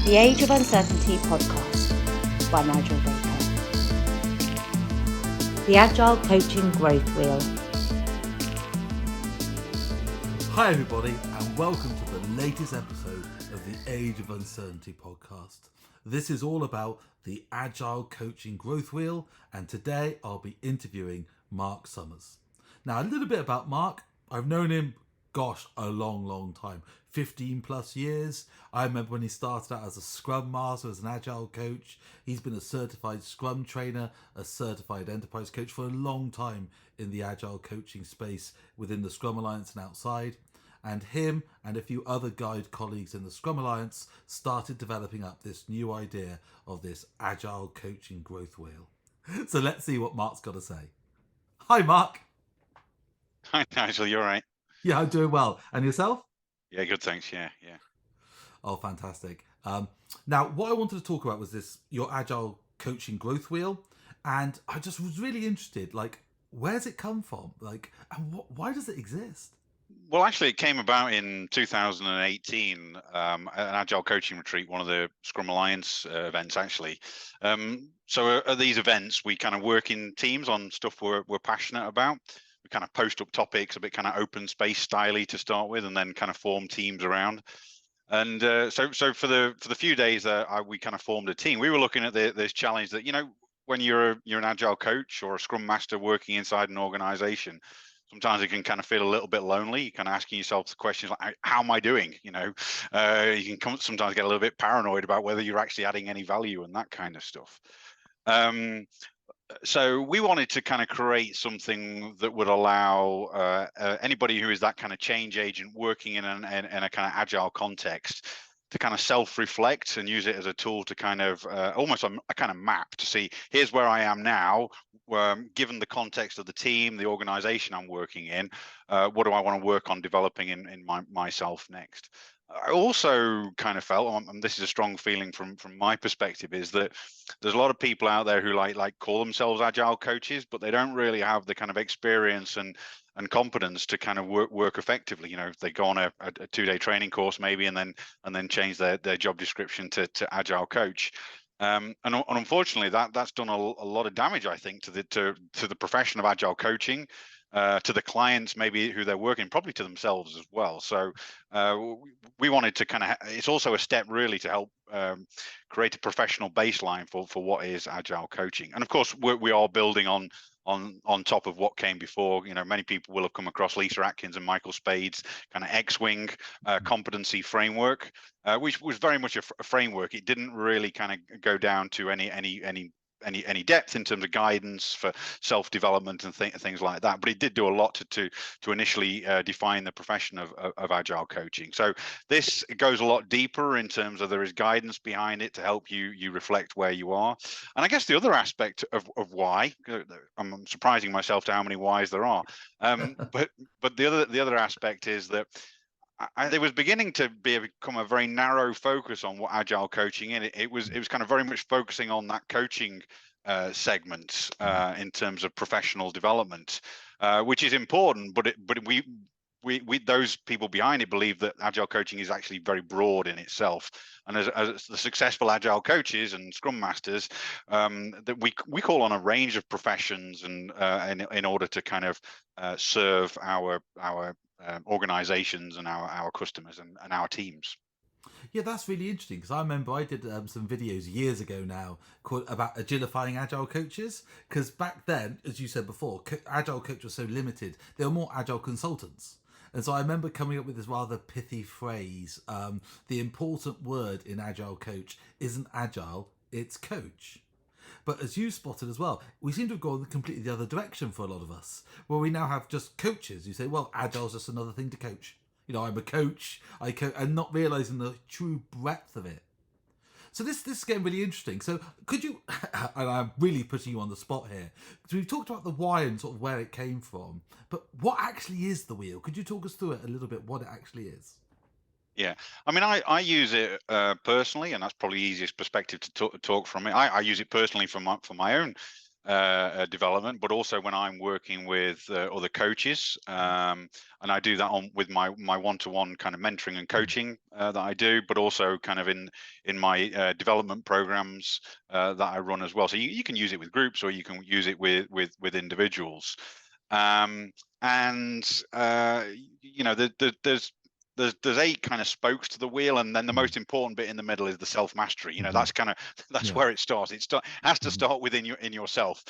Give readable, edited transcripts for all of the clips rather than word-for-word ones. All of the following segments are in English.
The Age of Uncertainty podcast by Nigel Baker. The Agile Coaching Growth Wheel. Hi everybody, and welcome to the latest episode of the Age of Uncertainty podcast. This is all about the Agile Coaching Growth Wheel, and today I'll be interviewing Mark Summers. Now, a little bit about Mark. I've known him, a long time. 15 plus years. I remember when he started out as a Scrum Master, as an Agile coach. He's been a certified Scrum trainer, a certified enterprise coach for a long time in the Agile coaching space within the Scrum Alliance and outside. And him and a few other guide colleagues in the Scrum Alliance started developing up this new idea of this Agile Coaching Growth Wheel. So let's see what Mark's got to say. Hi, Mark. Hi, Nigel. You all right? Yeah, I'm doing well. And yourself? Yeah, good, thanks. Yeah. Oh, fantastic. Now, what I wanted to talk about was your Agile Coaching Growth Wheel. And I just was really interested, where's it come from? And why does it exist? Well, actually, it came about in 2018, an Agile coaching retreat, one of the Scrum Alliance events, actually. So at these events, we kind of work in teams on stuff we're passionate about. We kind of post up topics, a bit kind of open space styley to start with, and then kind of form teams around. And so for the few days that we kind of formed a team, we were looking at this challenge that, when you're an Agile coach or a Scrum Master working inside an organization, sometimes it can kind of feel a little bit lonely. You're kind of asking yourself the questions like, how am I doing? You can sometimes get a little bit paranoid about whether you're actually adding any value and that kind of stuff. So we wanted to kind of create something that would allow anybody who is that kind of change agent working in a kind of Agile context to kind of self-reflect and use it as a tool to kind of almost a kind of map to see, here's where I am now, given the context of the team, the organization I'm working in, what do I want to work on developing in myself next? I also kind of felt, and this is a strong feeling from my perspective, is that there's a lot of people out there who like call themselves Agile coaches, but they don't really have the kind of experience and competence to kind of work effectively. They go on a 2-day training course maybe, and then change their job description to Agile coach. And unfortunately, that's done a lot of damage, I think, to the profession of Agile coaching. To the clients maybe who they're working, probably to themselves as well. So we wanted to kind of, it's also a step really to help create a professional baseline for what is Agile coaching. And of course, we are building on top of what came before. Many people will have come across Lisa Atkins and Michael Spade's kind of X-Wing competency framework, which was very much a framework. It didn't really kind of go down to any depth in terms of guidance for self-development and things like that, but it did do a lot to initially define the profession of Agile coaching. So this goes a lot deeper in terms of there is guidance behind it to help you reflect where you are. And I guess the other aspect of why, I'm surprising myself to how many whys there are, but the other aspect is that it was beginning to become a very narrow focus on what Agile coaching is. It was kind of very much focusing on that coaching segment in terms of professional development, which is important. But we those people behind it believe that Agile coaching is actually very broad in itself. And as the successful Agile coaches and Scrum Masters, that we call on a range of professions and in order to kind of serve our organizations and our customers and our teams. Yeah, that's really interesting, because I remember I did some videos years ago now about agilifying Agile coaches, because back then, as you said before, Agile coach was so limited. They were more Agile consultants. And so I remember coming up with this rather pithy phrase, the important word in Agile coach isn't Agile, it's coach. But as you spotted as well, we seem to have gone completely the other direction for a lot of us, where we now have just coaches. You say, well, Agile's just another thing to coach. I'm a coach, and not realising the true breadth of it. So this is getting really interesting. So could you, and I'm really putting you on the spot here, because we've talked about the why and sort of where it came from, but what actually is the wheel? Could you talk us through it a little bit, what it actually is? Yeah, I mean, I use it personally, and that's probably the easiest perspective to talk from it. I use it personally for my own development, but also when I'm working with other coaches, and I do that with my one-to-one kind of mentoring and coaching that I do, but also kind of in my development programs that I run as well. So you can use it with groups, or you can use it with individuals. And there's 8 kind of spokes to the wheel, and then the most important bit in the middle is the self-mastery. That's kind of where it starts. It has to start within yourself.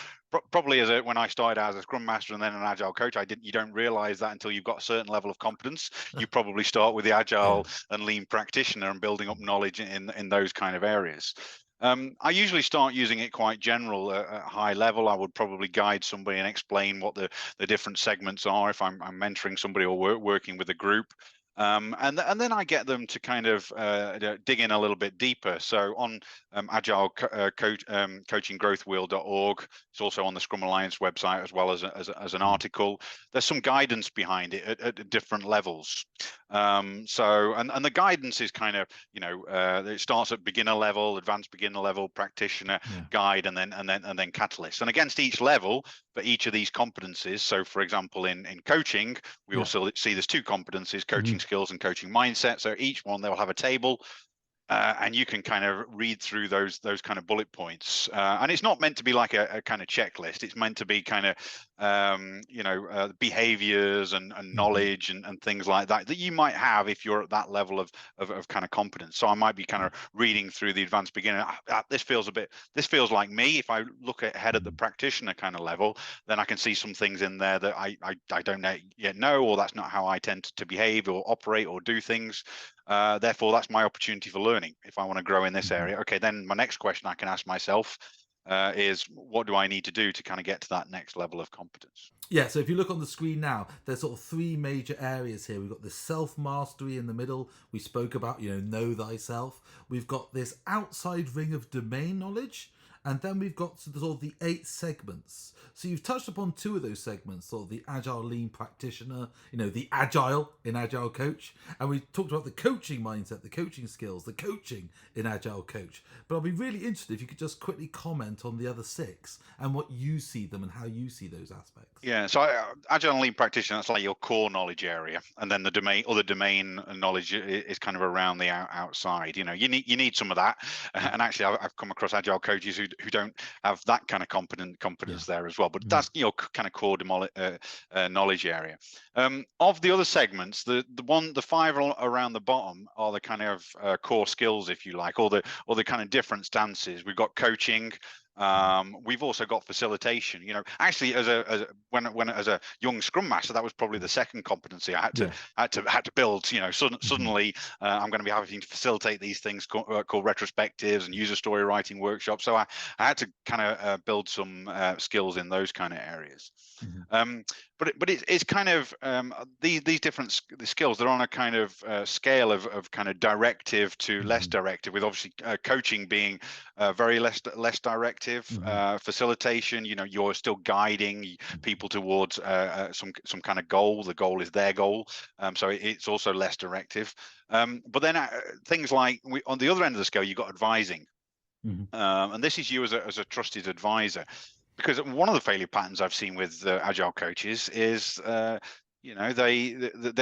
Probably when I started out as a Scrum Master and then an Agile coach, you don't realize that until you've got a certain level of competence. You probably start with the Agile and Lean practitioner and building up knowledge in those kind of areas. I usually start using it quite general at high level. I would probably guide somebody and explain what the different segments are if I'm mentoring somebody or working with a group. And then I get them to kind of dig in a little bit deeper. So on Agile Coaching Growth Wheel.org, it's also on the Scrum Alliance website as well as an article. There's some guidance behind it at different levels. So the guidance is kind of it starts at beginner level, advanced beginner level, practitioner, guide, and then catalyst. And against each level for each of these competencies. So for example, in coaching, we also see there's 2 competencies: coaching skills and coaching mindset. So each one, they'll have a table, and you can kind of read through those kind of bullet points. And it's not meant to be like a kind of checklist. It's meant to be kind of behaviors and knowledge and things like that you might have if you're at that level of kind of competence. So I might be kind of reading through the advanced beginner. This feels like me. If I look ahead at the practitioner kind of level, then I can see some things in there that I don't yet know, or that's not how I tend to behave or operate or do things. Therefore, that's my opportunity for learning. If I want to grow in this area, okay, then my next question I can ask myself is, what do I need to do to kind of get to that next level of competence? Yeah, so if you look on the screen now, there's sort of 3 major areas here. We've got this self-mastery in the middle. We spoke about, know thyself. We've got this outside ring of domain knowledge. And then we've got sort of the 8 segments. So you've touched upon 2 of those segments, sort of the Agile Lean practitioner, the Agile in Agile Coach. And we talked about the coaching mindset, the coaching skills, the coaching in Agile Coach. But I'll be really interested if you could just quickly comment on the other 6 and what you see them and how you see those aspects. Yeah, so Agile and Lean practitioner, that's like your core knowledge area, and then the domain knowledge is kind of around the outside. You need some of that, and actually I've come across Agile coaches who don't have that kind of competence there as well. But that's your kind of core knowledge area. Of the other segments, the 5 around the bottom are the kind of core skills, if you like, or the kind of different stances. We've got coaching. We've also got facilitation. Actually, as a young Scrum Master, that was probably the second competency I had to build. Suddenly I'm going to be having to facilitate these things called retrospectives and user story writing workshops. So I had to kind of build some skills in those kind of areas. But it's kind of these different skills. They're on a kind of scale of kind of directive to less directive, with obviously coaching being very less directive. Facilitation, you're still guiding people towards some kind of goal. The goal is their goal, so it's also less directive. But then things like on the other end of the scale, you've got advising, and this is you as a trusted advisor. Because one of the failure patterns I've seen with Agile coaches is, they've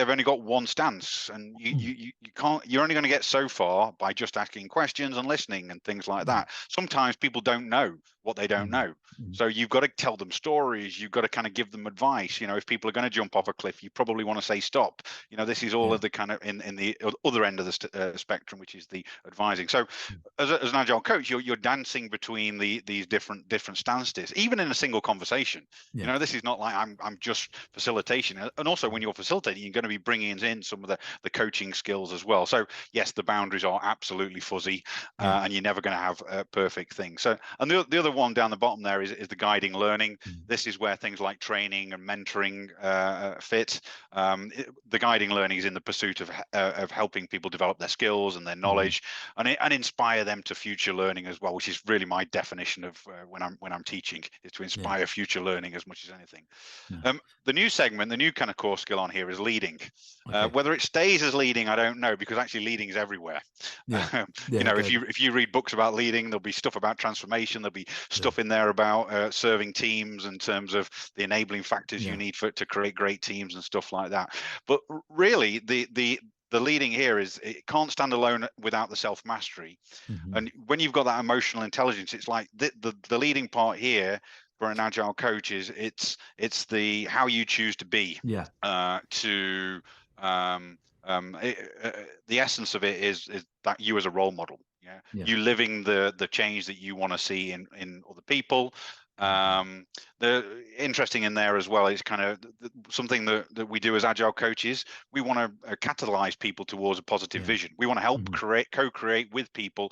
only got one stance, and you're only going to get so far by just asking questions and listening and things like that. Sometimes people don't know what they don't know. So you've got to tell them stories. You've got to kind of give them advice. If people are going to jump off a cliff, you probably want to say stop. This is all of the kind of in the other end of the spectrum, which is the advising. So as an Agile coach, you're dancing between these different stances, even in a single conversation. This is not like I'm just facilitation. And also when you're facilitating, you're going to be bringing in some of the coaching skills as well. So yes, the boundaries are absolutely fuzzy, and you're never going to have perfect things. So, and the other one down the bottom there is the guiding learning. This is where things like training and mentoring fit. The guiding learning is in the pursuit of helping people develop their skills and their knowledge, and inspire them to future learning as well, which is really my definition of when I'm teaching, is to inspire future learning as much as anything. The new segment, the new kind of core skill on here is leading. Whether it stays as leading, I don't know, because actually leading is everywhere. If you read books about leading, there'll be stuff about transformation, there'll be stuff in there about serving teams in terms of the enabling factors you need to create great teams and stuff like that. But really, the leading here is it can't stand alone without the self-mastery. And when you've got that emotional intelligence, it's like the leading part here for an agile coach is it's the how you choose to be. The essence of it is that you as a role model. You living the change that you want to see in other people. The interesting in there as well is kind of something that we do as agile coaches. We want to catalyze people towards a positive vision. We want to help co-create with people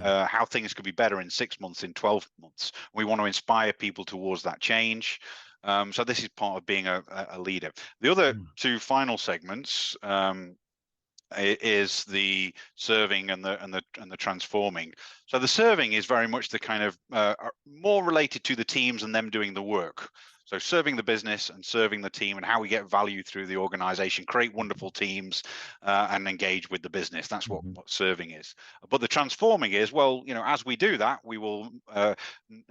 how things could be better in 6 months, in 12 months. We want to inspire people towards that change. So this is part of being a leader. The other two final segments is the serving and the transforming. So the serving is very much the kind of more related to the teams and them doing the work. So serving the business and serving the team and how we get value through the organization, create wonderful teams and engage with the business. That's what serving is. But the transforming is, well, as we do that, we will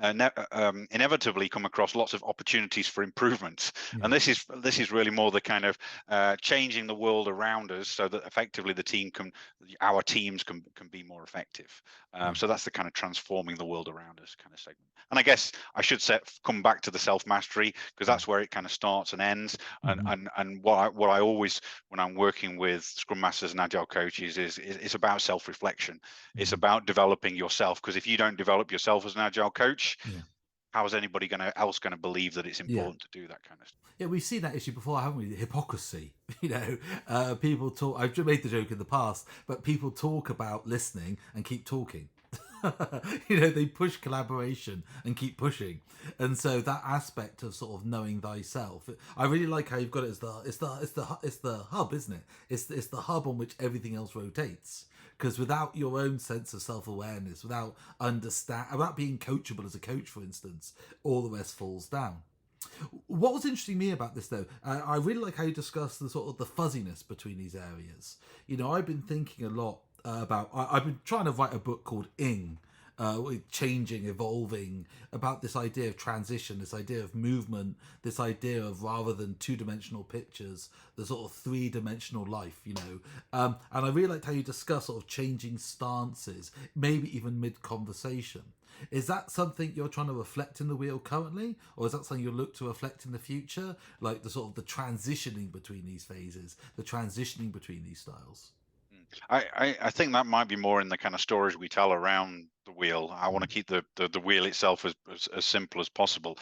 inevitably come across lots of opportunities for improvement. And this is really more the kind of changing the world around us so that effectively our teams can be more effective. So that's the kind of transforming the world around us kind of segment. And I guess I should come back to the self-mastery, because that's where it kind of starts and ends. And what I always, when I'm working with Scrum Masters and Agile coaches, is it's about self-reflection. It's about developing yourself, because if you don't develop yourself as an Agile coach, how is anybody else going to believe that it's important to do that kind of stuff? Yeah, we've seen that issue before, haven't we? The hypocrisy. People talk. I've made the joke in the past, but people talk about listening and keep talking. They push collaboration and keep pushing, and so that aspect of sort of knowing thyself, I really like how you've got it as it's the hub, isn't it? It's the hub on which everything else rotates. Because without your own sense of self-awareness, without being coachable as a coach, for instance, all the rest falls down. What was interesting me about this, though, I really like how you discuss the sort of the fuzziness between these areas. I've been thinking a lot about. I've been trying to write a book called Ing, changing, evolving, about this idea of transition, this idea of movement, this idea of, rather than two-dimensional pictures, the sort of three-dimensional life, and I really liked how you discuss sort of changing stances, maybe even mid-conversation. Is that something you're trying to reflect in the wheel currently, or is that something you'll look to reflect in the future, like the sort of the transitioning between these phases, the transitioning between these styles? I think that might be more in the kind of stories we tell around the wheel. I want to keep the wheel itself as simple as possible.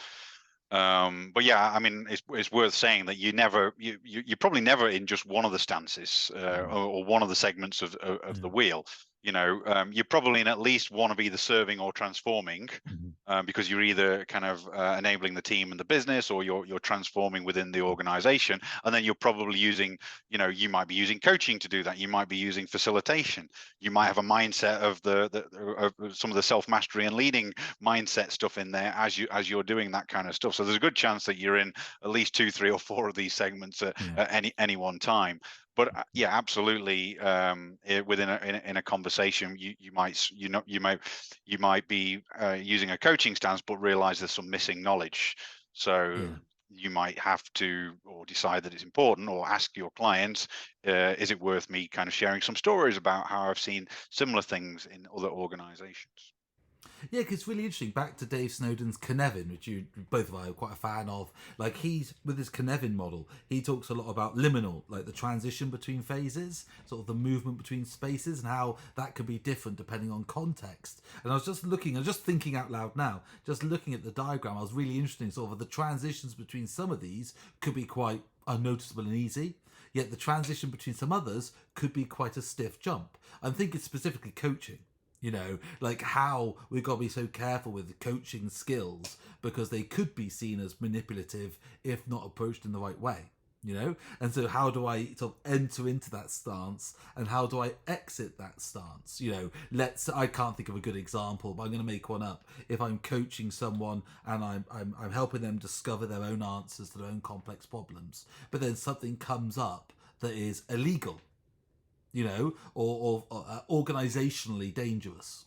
But yeah, I mean, it's worth saying that you're probably never in just one of the stances or one of the segments of the wheel. You're probably in at least one of either serving or transforming, because you're either kind of enabling the team and the business, or you're transforming within the organization. And then you're probably using, you might be using coaching to do that. You might be using facilitation. You might have a mindset of of some of the self-mastery and leading mindset stuff in there as you're doing that kind of stuff. So there's a good chance that you're in at least 2, 3, or 4 of these segments at any one time. But yeah, absolutely. Within a conversation, you might be using a coaching stance, but realize there's some missing knowledge. So you might have to, or decide that it's important, or ask your clients, is it worth me kind of sharing some stories about how I've seen similar things in other organizations? Yeah, because it's really interesting. Back to Dave Snowden's Cynefin, which you both of us are quite a fan of. Like, he's with his Cynefin model, he talks a lot about liminal, like the transition between phases, sort of the movement between spaces, and how that could be different depending on context. And I was just thinking out loud now, just looking at the diagram, I was really interested in sort of the transitions between some of these could be quite unnoticeable and easy. Yet the transition between some others could be quite a stiff jump. I'm thinking specifically coaching. Like how we've got to be so careful with the coaching skills, because they could be seen as manipulative if not approached in the right way, And so how do I sort of enter into that stance, and how do I exit that stance? I can't think of a good example, but I'm going to make one up. If I'm coaching someone and I'm helping them discover their own answers to their own complex problems, but then something comes up that is illegal, or organizationally dangerous,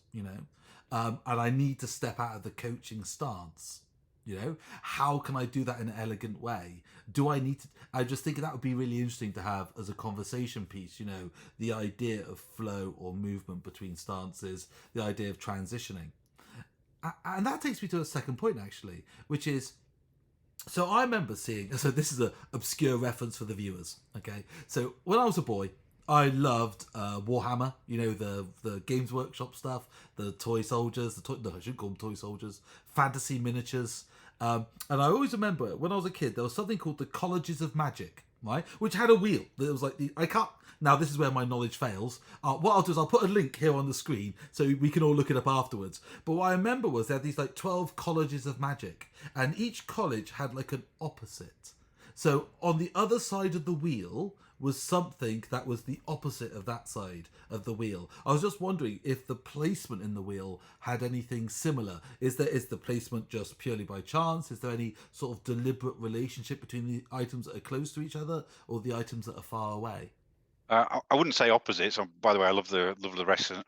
and I need to step out of the coaching stance. How can I do that in an elegant way? Do I need to? I just think that would be really interesting to have as a conversation piece. The idea of flow or movement between stances, the idea of transitioning, and that takes me to a second point actually, which is. So I remember seeing. So this is an obscure reference for the viewers. Okay, so when I was a boy, I loved Warhammer. The Games Workshop stuff, the toy soldiers. No, I shouldn't call them toy soldiers. Fantasy miniatures. And I always remember when I was a kid, there was something called the Colleges of Magic, right? Which had a wheel. That was like I can't. Now this is where my knowledge fails. What I'll do is I'll put a link here on the screen so we can all look it up afterwards. But what I remember was they had these like 12 colleges of magic, and each college had like an opposite. So on the other side of the wheel was something that was the opposite of that side of the wheel. I was just wondering if the placement in the wheel had anything similar. Is the placement just purely by chance? Is there any sort of deliberate relationship between the items that are close to each other or the items that are far away? I wouldn't say opposites. By the way, I love the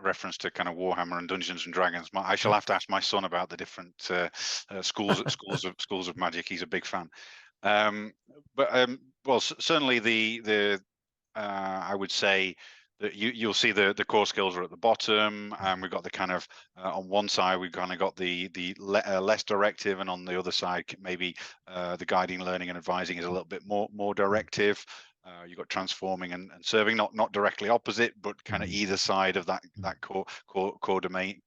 reference to kind of Warhammer and Dungeons and Dragons. I shall have to ask my son about the different schools of magic. He's a big fan. Um, well, certainly the I would say that you'll see the core skills are at the bottom, and we've got the kind of on one side we've kind of got the less directive, and on the other side maybe the guiding, learning, and advising is a little bit more directive. You've got transforming and serving, not directly opposite, but kind of either side of that core domain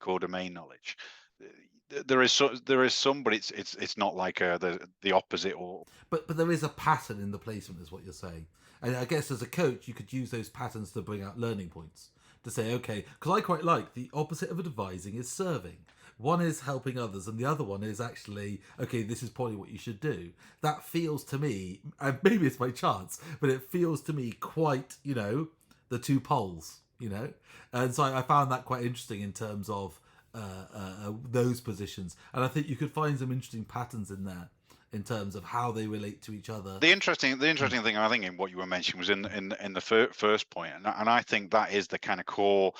knowledge. There is some, but it's not like the opposite or. But there is a pattern in the placement, is what you're saying. And I guess as a coach, you could use those patterns to bring out learning points. To say, okay, because I quite like the opposite of advising is serving. One is helping others, and the other one is actually, okay, this is probably what you should do. That feels to me, and maybe it's by chance, but it feels to me quite, the two poles, And so I found that quite interesting in terms of those positions. And I think you could find some interesting patterns in there in terms of how they relate to each other. The interesting thing I think in what you were mentioning was in the first point, and I think that is the kind of core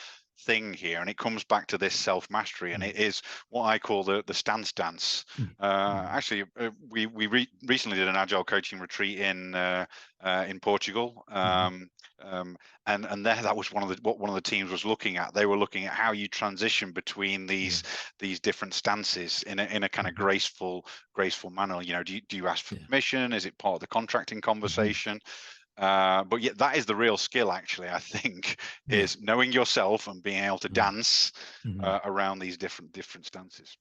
thing here, and it comes back to this self-mastery, and it is what I call the stance dance. Actually, we recently did an agile coaching retreat in Portugal, and there that was what one of the teams was looking at. They were looking at how you transition between these different stances in a kind of graceful manner. Do you ask for permission? Is it part of the contracting conversation? But yeah, that is the real skill, actually, I think, is knowing yourself and being able to dance around these different stances.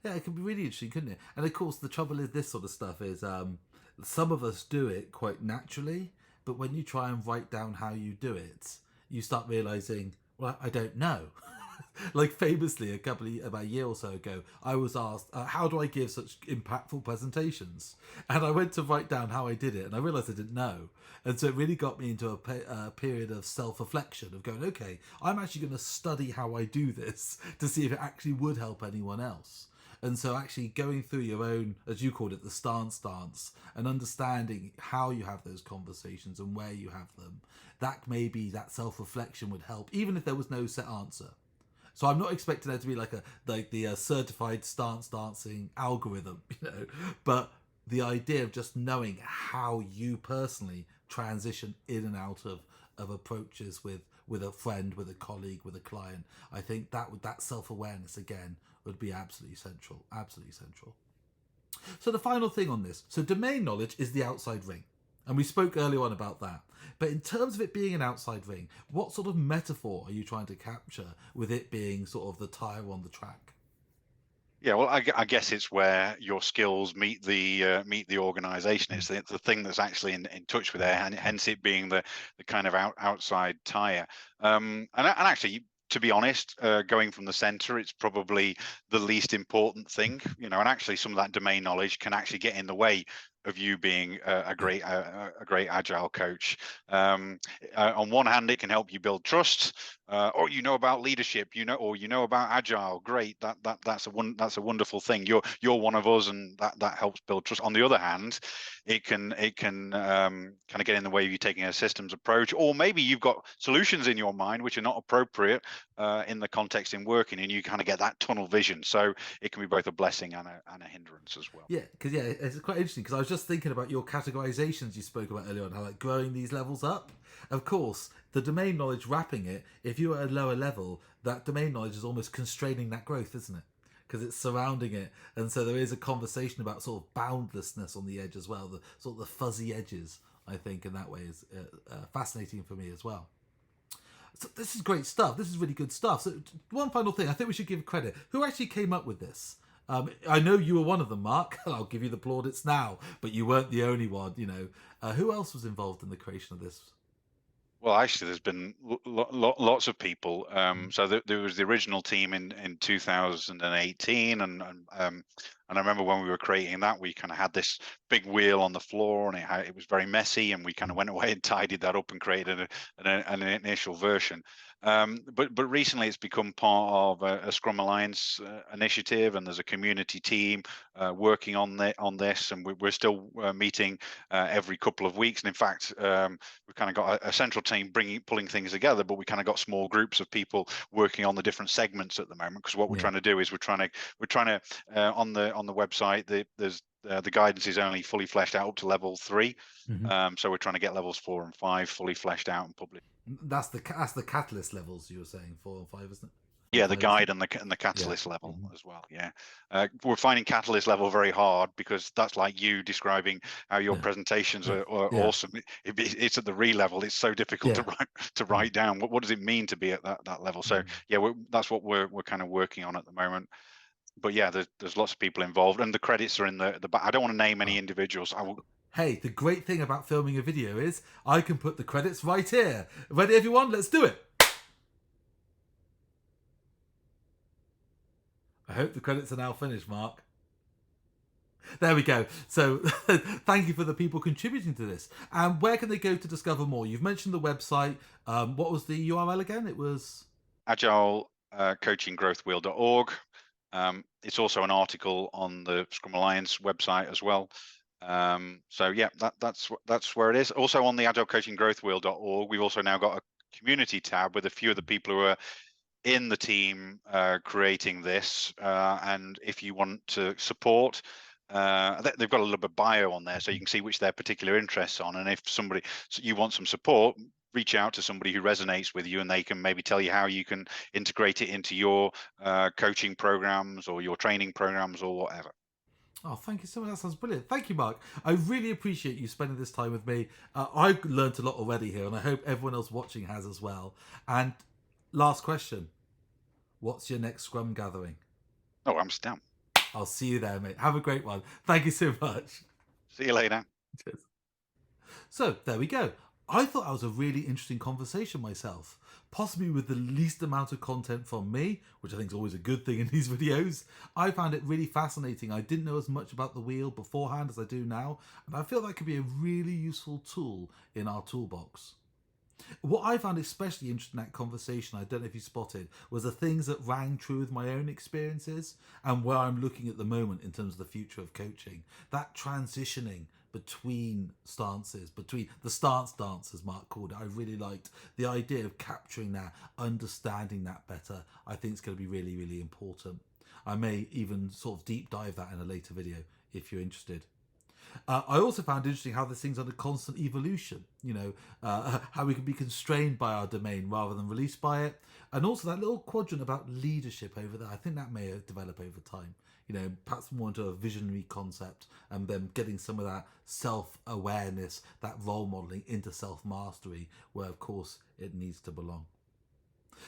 Yeah, it can be really interesting, couldn't it? And of course, the trouble is this sort of stuff is some of us do it quite naturally, but when you try and write down how you do it, you start realizing, well, I don't know. Like famously, about a year or so ago, I was asked, how do I give such impactful presentations? And I went to write down how I did it, and I realized I didn't know. And so it really got me into a period of self-reflection, of going, okay, I'm actually going to study how I do this to see if it actually would help anyone else. And so actually going through your own, as you called it, the stance, and understanding how you have those conversations and where you have them, that maybe that self-reflection would help, even if there was no set answer. So I'm not expecting there to be like the certified stance dancing algorithm, but the idea of just knowing how you personally transition in and out of approaches with a friend, with a colleague, with a client. I think that self-awareness again would be absolutely central. So the final thing on this, so domain knowledge is the outside ring. And we spoke earlier on about that. But in terms of it being an outside ring, what sort of metaphor are you trying to capture with it being sort of the tire on the track? Yeah, well, I guess it's where your skills meet the organization. It's the thing that's actually in touch with it, and hence it being the kind of outside tire. And actually, to be honest, going from the center, it's probably the least important thing, and actually some of that domain knowledge can actually get in the way of you being a great agile coach. On one hand, it can help you build trust, or about leadership, or about agile. Great, that's a wonderful thing. You're one of us, and that helps build trust. On the other hand, it can kind of get in the way of you taking a systems approach, or maybe you've got solutions in your mind which are not appropriate in the context in working, and you kind of get that tunnel vision. So it can be both a blessing and a hindrance as well. Yeah, because it's quite interesting, because I was just thinking about your categorizations you spoke about earlier on, how like growing these levels up. Of course, the domain knowledge wrapping it, if you're at a lower level, that domain knowledge is almost constraining that growth, isn't it? Because it's surrounding it, and so there is a conversation about sort of boundlessness on the edge as well, the sort of the fuzzy edges. I think in that way is fascinating for me as well. So this is great stuff. This is really good stuff. So one final thing, I think we should give credit. Who actually came up with this? I know you were one of them, Mark. I'll give you the plaudits now, but you weren't the only one. Who else was involved in the creation of this? Well, actually, there's been lots of people. So there was the original team in 2018, and I remember when we were creating that, we kind of had this big wheel on the floor, and it was very messy, and we kind of went away and tidied that up and created an initial version. But recently, it's become part of a Scrum Alliance initiative, and there's a community team working on this, and we're still meeting every couple of weeks. And in fact, we've kind of got a central team pulling things together, but we kind of got small groups of people working on the different segments at the moment. Because what we're trying to do is we're trying to on the website, the guidance is only fully fleshed out up to level 3. So we're trying to get levels 4 and 5 fully fleshed out and published. That's the catalyst levels you were saying, 4 and 5, isn't it? Yeah, the guide and the catalyst level as well. Yeah, we're finding catalyst level very hard, because that's like you describing how your presentations are awesome. It's at the level. It's so difficult to write down. What does it mean to be at that level? So that's what we're kind of working on at the moment. But yeah, there's lots of people involved, and the credits are in the back. I don't want to name any individuals. Hey, the great thing about filming a video is I can put the credits right here. Ready, everyone? Let's do it. I hope the credits are now finished, Mark. There we go. So thank you for the people contributing to this. And where can they go to discover more? You've mentioned the website. What was the URL again? It was Agile Coaching Growth Wheel.org. It's also an article on the Scrum Alliance website as well. So yeah, that's where it is. Also on the Agile Coaching Growth Wheel.org, we've also now got a community tab with a few of the people who are in the team creating this. And if you want to support, they've got a little bit of bio on there, so you can see which their particular interests on. And if you want some support, reach out to somebody who resonates with you, and they can maybe tell you how you can integrate it into your coaching programs or your training programs or whatever. Oh, thank you so much. That sounds brilliant. Thank you, Mark. I really appreciate you spending this time with me. I've learned a lot already here, and I hope everyone else watching has as well. And last question. What's your next Scrum gathering? Oh, Amsterdam. I'll see you there, mate. Have a great one. Thank you so much. See you later. Cheers. So, there we go. I thought that was a really interesting conversation myself. Possibly with the least amount of content from me, which I think is always a good thing in these videos. I found it really fascinating. I didn't know as much about the wheel beforehand as I do now, and I feel that could be a really useful tool in our toolbox. What I found especially interesting in that conversation, I don't know if you spotted, was the things that rang true with my own experiences and where I'm looking at the moment in terms of the future of coaching. That transitioning between stances, between the stance dance, as Mark called it. I really liked the idea of capturing that, understanding that better. I think it's going to be really, really important. I may even sort of deep dive that in a later video if you're interested. I also found interesting how this thing's under constant evolution, how we can be constrained by our domain rather than released by it. And also that little quadrant about leadership over there, I think that may develop over time. Perhaps more into a visionary concept, and then getting some of that self-awareness, that role modelling into self-mastery, where of course it needs to belong.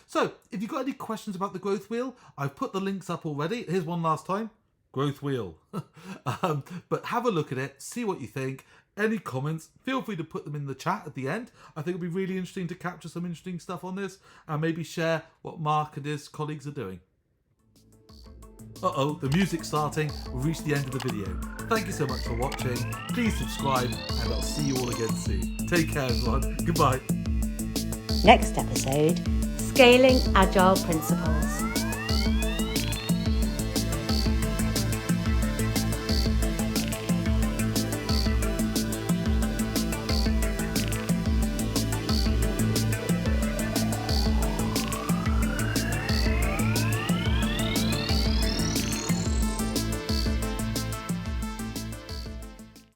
So if you've got any questions about the growth wheel, I've put the links up already. Here's one last time. Growth wheel. But have a look at it, see what you think. Any comments, feel free to put them in the chat at the end. I think it'll be really interesting to capture some interesting stuff on this and maybe share what Mark and his colleagues are doing. The music's starting. We've reached the end of the video. Thank you so much for watching. Please subscribe, and I'll see you all again soon. Take care, everyone. Goodbye. Next episode, Scaling Agile Principles.